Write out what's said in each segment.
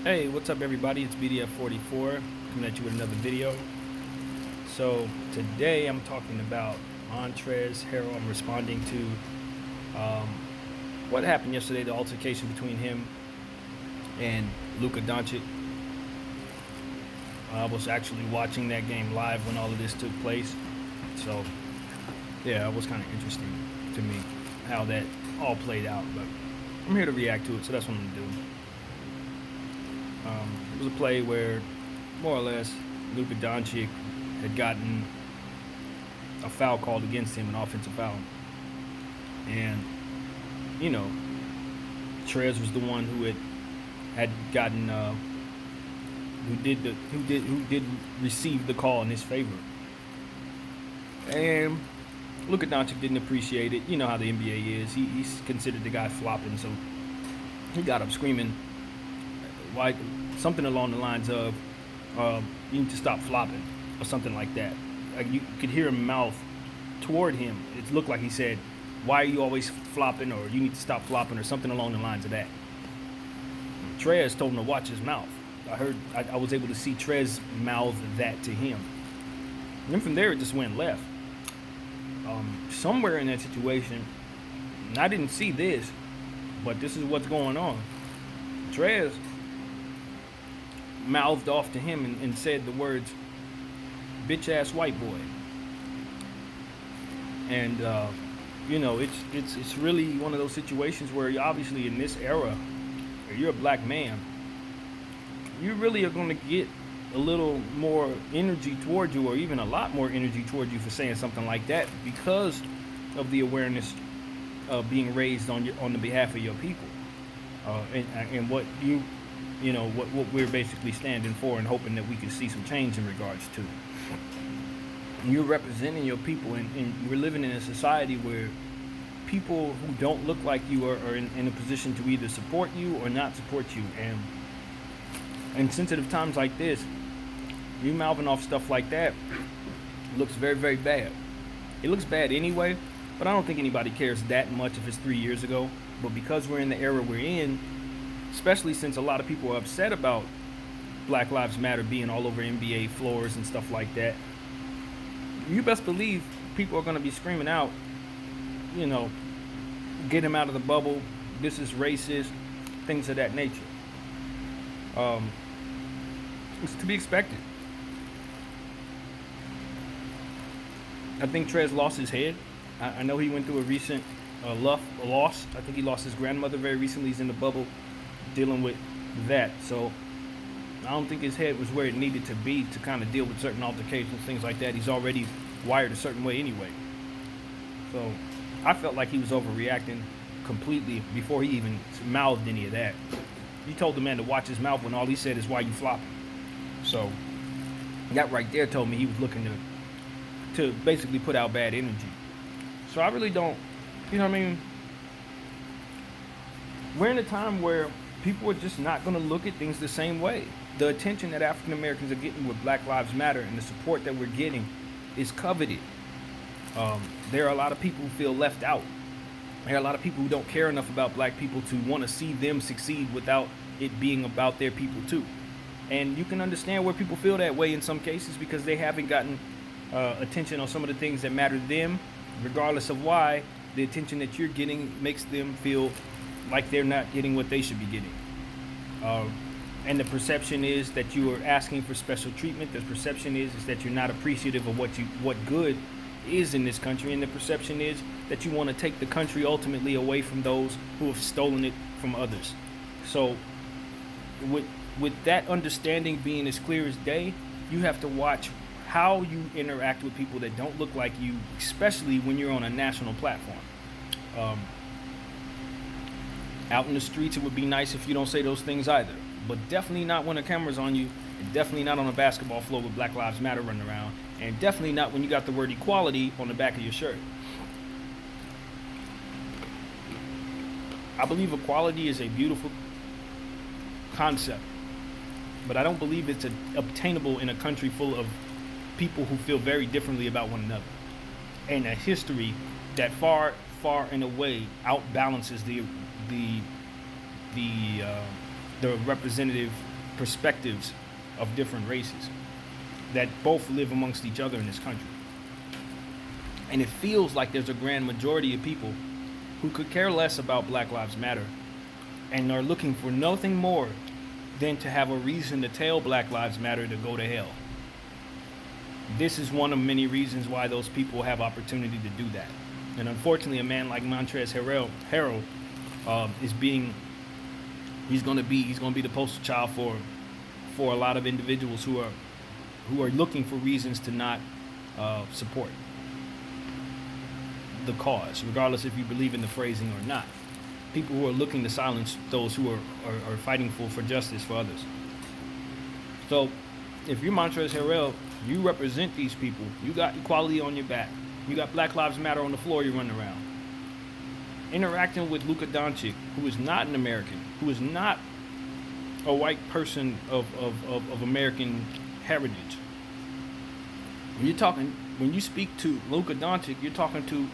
Hey, what's up everybody? It's BDF44 coming at you with another video. So today I'm talking about Montrezl Harrell. I'm responding to what happened yesterday, the altercation between him and Doncic. I was actually watching that game live when all of this took place. So yeah, it was kind of interesting to me how that all played out. But I'm here to react to it, so that's what I'm gonna do. It was a play where, more or less, Doncic had gotten a foul called against him, an offensive foul, and Trez was the one who had gotten who did receive the call in his favor, and Doncic didn't appreciate it. You know how the NBA is. He's considered the guy flopping, so he got up screaming, why, something along the lines of, you need to stop flopping, or something like that. Like you could hear him mouth toward him. It looked like he said, why are you always flopping, or you need to stop flopping, or something along the lines of that. Trez told him to watch his mouth. I was able to see Trez mouth that to him. And then from there it just went left. Somewhere in that situation, and I didn't see this, but this is what's going on. Trez mouthed off to him and said the words, bitch ass white boy. And it's really one of those situations where you're obviously in this era where you're a black man, you really are going to get a little more energy towards you, or even a lot more energy towards you, for saying something like that, because of the awareness being raised on the behalf of your people, and what what we're basically standing for, and hoping that we can see some change in regards to. You're representing your people, and we're living in a society where people who don't look like you are in a position to either support you or not support you. And in sensitive times like this, you mouthing off stuff like that looks very, very bad. It looks bad anyway, but I don't think anybody cares that much if it's 3 years ago. But because we're in the era we're in, especially since a lot of people are upset about Black Lives Matter being all over NBA floors and stuff like that, you best believe people are going to be screaming out, get him out of the bubble, this is racist, things of that nature. It's to be expected. I think Trez lost his head. I know he went through a recent loss. I think he lost his grandmother very recently. He's in the bubble dealing with that. So I don't think his head was where it needed to be to kind of deal with certain altercations, things like that. He's already wired a certain way anyway. So I felt like he was overreacting completely before he even mouthed any of that. You told the man to watch his mouth when all he said is, why you flopping? So that right there told me he was looking to basically put out bad energy. So I really don't, we're in a time where people are just not going to look at things the same way. The attention that African Americans are getting with Black Lives Matter and the support that we're getting is coveted. There are a lot of people who feel left out. There are a lot of people who don't care enough about black people to want to see them succeed without it being about their people too. And you can understand where people feel that way in some cases, because they haven't gotten attention on some of the things that matter to them. Regardless of why, the attention that you're getting makes them feel like they're not getting what they should be getting. And the perception is that you are asking for special treatment. The perception is that you're not appreciative of what good is in this country. And the perception is that you want to take the country ultimately away from those who have stolen it from others. So with that understanding being as clear as day, you have to watch how you interact with people that don't look like you, especially when you're on a national platform. Out in the streets, it would be nice if you don't say those things either, but definitely not when the camera's on you, and definitely not on a basketball floor with Black Lives Matter running around, and definitely not when you got the word equality on the back of your shirt. I believe equality is a beautiful concept, but I don't believe it's obtainable in a country full of people who feel very differently about one another, and a history that far and away outbalances the representative perspectives of different races that both live amongst each other in this country. And it feels like there's a grand majority of people who could care less about Black Lives Matter and are looking for nothing more than to have a reason to tell Black Lives Matter to go to hell. This is one of many reasons why those people have opportunity to do that. And unfortunately, a man like Montrezl Harrell he's going to be the poster child for a lot of individuals who are looking for reasons to not support the cause, regardless if you believe in the phrasing or not. People who are looking to silence those who are fighting for justice for others. So, if you're Montrezl Harrell, you represent these people. You got equality on your back. You got Black Lives Matter on the floor you're running around. Interacting with Luka Doncic, who is not an American, who is not a white person of American heritage. When you speak to Luka Doncic, you're talking to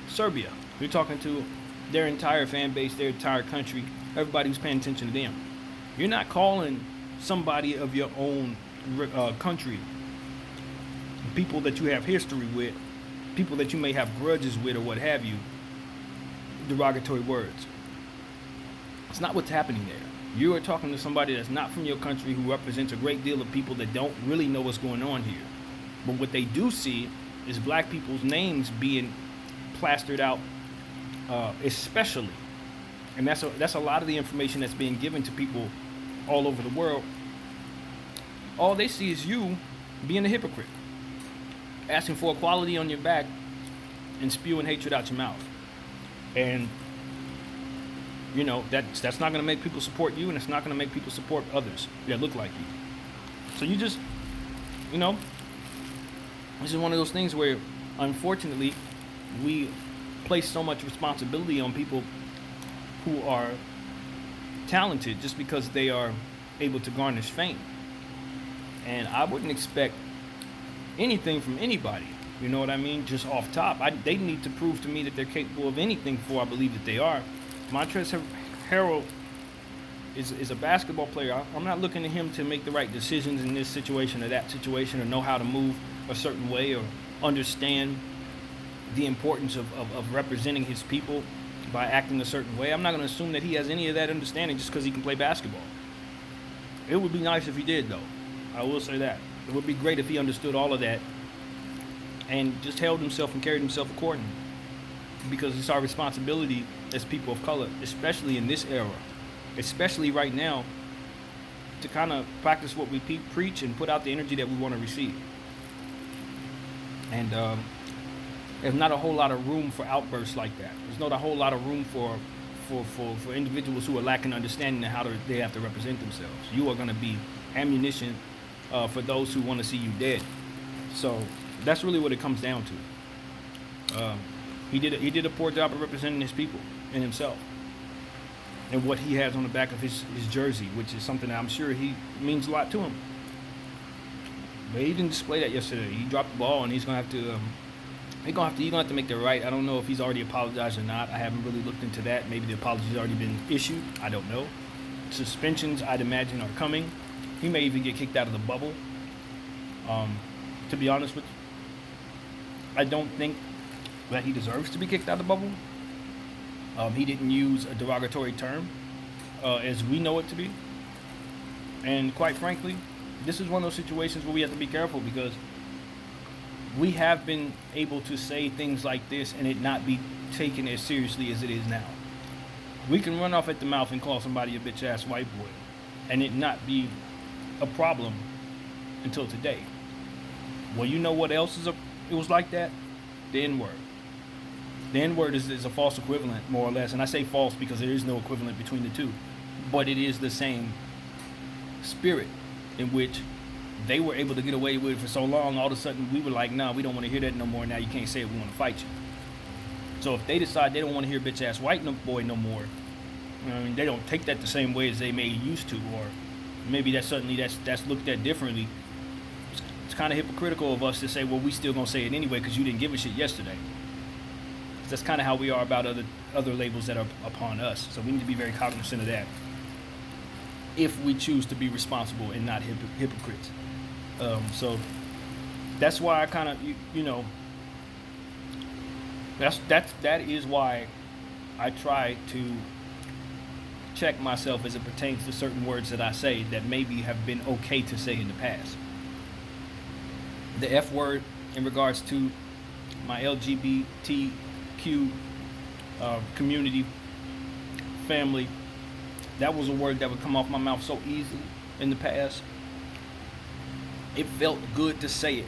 Serbia. You're talking to their entire fan base, their entire country, everybody who's paying attention to them. You're not calling somebody of your own country, people that you have history with, people that you may have grudges with or what have you, derogatory words. It's not what's happening there. You are talking to somebody that's not from your country, who represents a great deal of people that don't really know what's going on here. But what they do see is black people's names being plastered out, especially. And that's a lot of the information that's being given to people all over the world. All they see is you being a hypocrite, asking for equality on your back and spewing hatred out your mouth. And you know that's not going to make people support you, and it's not going to make people support others that look like you. So you just, this is one of those things where, unfortunately, we place so much responsibility on people who are talented just because they are able to garnish fame. And I wouldn't expect anything from anybody, you know what I mean, just off top. They need to prove to me that they're capable of anything before I believe that they are. Montrezl Harrell is a basketball player. I'm not looking at him to make the right decisions in this situation or that situation, or know how to move a certain way, or understand the importance of representing his people by acting a certain way. I'm not going to assume that he has any of that understanding just because he can play basketball. It would be nice if he did, though. I will say that. It would be great if he understood all of that and just held himself and carried himself accordingly. Because it's our responsibility as people of color, especially in this era, especially right now, to kind of practice what we preach and put out the energy that we want to receive. And there's not a whole lot of room for outbursts like that. There's not a whole lot of room for individuals who are lacking understanding of how they have to represent themselves. You are going to be ammunition for those who want to see you dead. So that's really what it comes down to. He did a poor job of representing his people and himself, and what he has on the back of his jersey, which is something that I'm sure he means a lot to him. But he didn't display that yesterday. He dropped the ball, and he's gonna have to make that right. I don't know if he's already apologized or not. I haven't really looked into that. Maybe the apology's already been issued. I don't know. Suspensions, I'd imagine, are coming. He may even get kicked out of the bubble. To be honest with you, I don't think that he deserves to be kicked out of the bubble. He didn't use a derogatory term as we know it to be. And quite frankly, this is one of those situations where we have to be careful, because we have been able to say things like this and it not be taken as seriously as it is now. We can run off at the mouth and call somebody a bitch-ass white boy and it not be a problem until today. Well, you know what else it was like that? The N-word. The N-word is a false equivalent, more or less. And I say false because there is no equivalent between the two. But it is the same spirit in which they were able to get away with it for so long. All of a sudden, we were like, nah, we don't want to hear that no more. Now you can't say it. We want to fight you. So if they decide they don't want to hear bitch-ass white boy no more, I mean, they don't take that the same way as they may used to. Or maybe that's looked at differently. It's kind of hypocritical of us to say, well, we still going to say it anyway because you didn't give a shit yesterday. That's kind of how we are about other labels that are upon us. So we need to be very cognizant of that. if we choose to be responsible and not hypocrites. So that's why I kind of, you know, that is why I try to check myself as it pertains to certain words that I say that maybe have been okay to say in the past. The F word in regards to my LGBTQ community, family, that was a word that would come off my mouth so easily in the past. It felt good to say it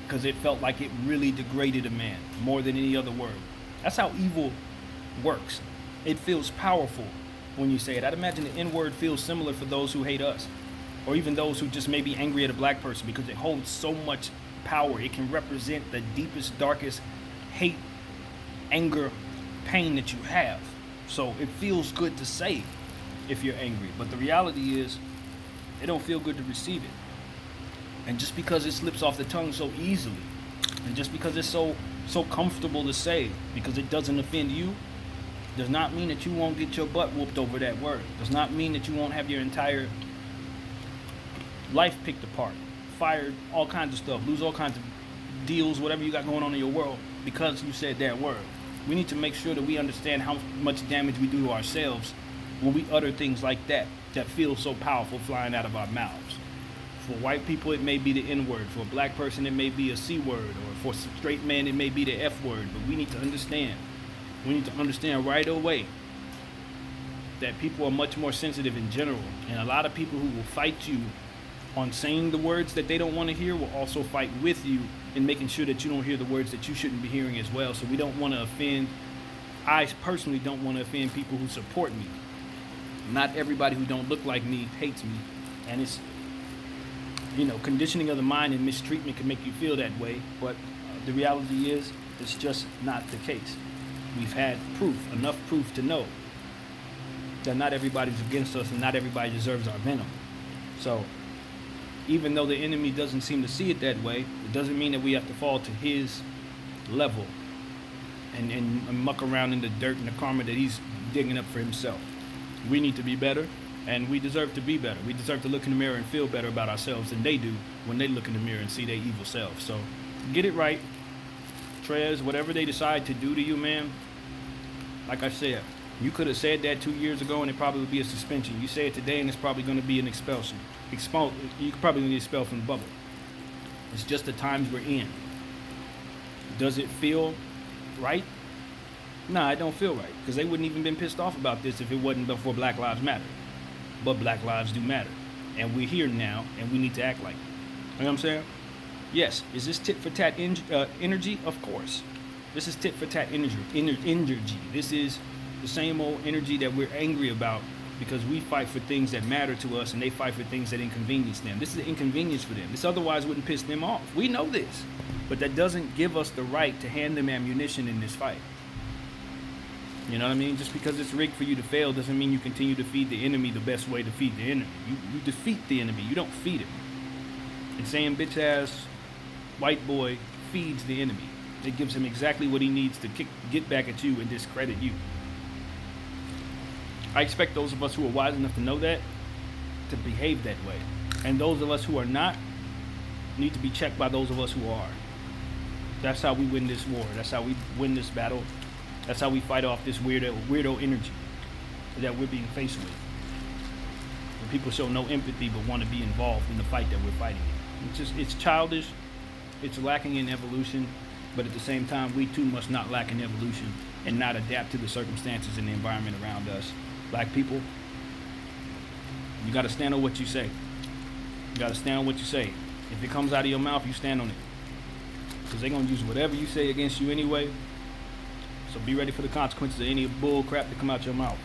because it felt like it really degraded a man more than any other word. That's how evil works. It feels powerful when you say it. I'd imagine the N word feels similar for those who hate us, or even those who just may be angry at a black person, because it holds so much power. It can represent the deepest, darkest hate, anger, pain that you have. So it feels good to say if you're angry, but the reality is it don't feel good to receive it. And just because it slips off the tongue so easily, and just because it's so comfortable to say, because it doesn't offend you, does not mean that you won't get your butt whooped over that word. Does not mean that you won't have your entire life picked apart, fired, all kinds of stuff, lose all kinds of deals, whatever you got going on in your world because you said that word. We need to make sure that we understand how much damage we do to ourselves when we utter things like that feel so powerful flying out of our mouths. For white people, it may be the N word. For a black person, it may be a C word. Or for straight men, it may be the F word. But we need to understand. We need to understand right away that people are much more sensitive in general. And a lot of people who will fight you on saying the words that they don't want to hear will also fight with you in making sure that you don't hear the words that you shouldn't be hearing as well. So we don't want to offend. I personally don't want to offend people who support me. Not everybody who don't look like me hates me. And it's, you know, conditioning of the mind and mistreatment can make you feel that way. But the reality is, it's just not the case. We've had proof, enough proof to know that not everybody's against us and not everybody deserves our venom. So even though the enemy doesn't seem to see it that way, it doesn't mean that we have to fall to his level and muck around in the dirt and the karma that he's digging up for himself. We need to be better, and we deserve to be better. We deserve to look in the mirror and feel better about ourselves than they do when they look in the mirror and see their evil selves. So get it right. Trez, whatever they decide to do to you, man, like I said, you could have said that 2 years ago and it probably would be a suspension. You say it today and it's probably going to be an expulsion. You could probably get expelled from the bubble. It's just the times we're in. Does it feel right? Nah, it don't feel right, because they wouldn't even been pissed off about this if it wasn't before Black Lives Matter. But Black lives do matter, and we're here now, and we need to act like it. You know what I'm saying? Yes. Is this tit for tat energy? Of course. This is tit for tat energy. This is the same old energy that we're angry about because we fight for things that matter to us and they fight for things that inconvenience them. This is an inconvenience for them. This otherwise wouldn't piss them off. We know this. But that doesn't give us the right to hand them ammunition in this fight. You know what I mean? Just because it's rigged for you to fail doesn't mean you continue to feed the enemy the best way to feed the enemy. You defeat the enemy. You don't feed him. And saying bitch ass white boy feeds the enemy. It gives him exactly what he needs to get back at you and discredit you. I expect those of us who are wise enough to know that to behave that way. And those of us who are not need to be checked by those of us who are. That's how we win this war. That's how we win this battle. That's how we fight off this weirdo energy that we're being faced with. When people show no empathy but want to be involved in the fight that we're fighting in. It's childish. It's lacking in evolution. But at the same time, we too must not lack in evolution and not adapt to the circumstances and the environment around us. Black people, you got to stand on what you say. You got to stand on what you say. If it comes out of your mouth, you stand on it. Because they're going to use whatever you say against you anyway. So be ready for the consequences of any bull crap that come out your mouth.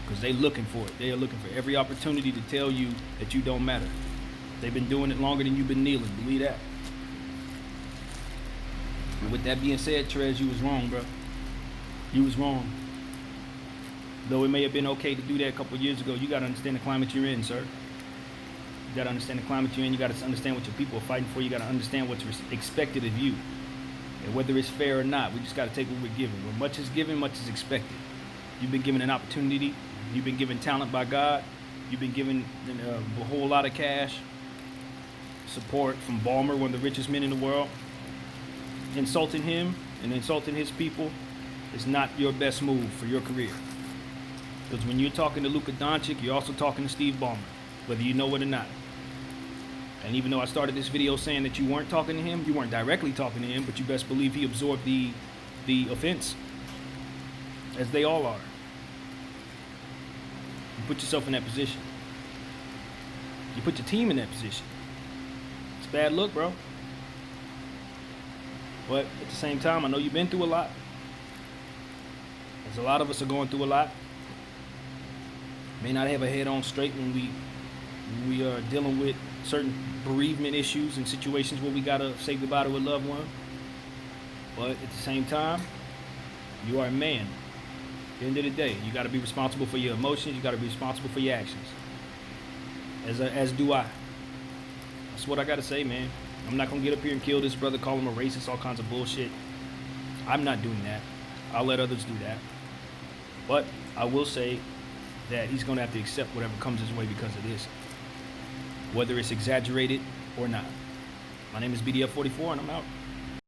Because they're looking for it. They are looking for every opportunity to tell you that you don't matter. They've been doing it longer than you've been kneeling. Believe that. And with that being said, Trez, you was wrong, bro. You was wrong. Though it may have been okay to do that a couple of years ago, you got to understand the climate you're in, sir. You got to understand the climate you're in. You got to understand what your people are fighting for. You got to understand what's expected of you. And whether it's fair or not, we just got to take what we're given. When much is given, much is expected. You've been given an opportunity. You've been given talent by God. You've been given a whole lot of cash, support from Ballmer, one of the richest men in the world. Insulting him and insulting his people is not your best move for your career. Because when you're talking to Luka Doncic, you're also talking to Steve Ballmer, whether you know it or not. And even though I started this video saying that you weren't talking to him, you weren't directly talking to him, but you best believe he absorbed the offense, as they all are. You put yourself in that position. You put your team in that position. It's a bad look, bro. But at the same time, I know you've been through a lot. As a lot of us are going through a lot. May not have a head on straight when we are dealing with certain bereavement issues and situations where we gotta say goodbye to a loved one. But at the same time, you are a man. At the end of the day, you gotta be responsible for your emotions. You gotta be responsible for your actions. As do I. That's what I gotta say, man. I'm not gonna get up here and kill this brother, call him a racist, all kinds of bullshit. I'm not doing that. I'll let others do that. But I will say that he's gonna have to accept whatever comes his way because of this, whether it's exaggerated or not. My name is BDF44 and I'm out.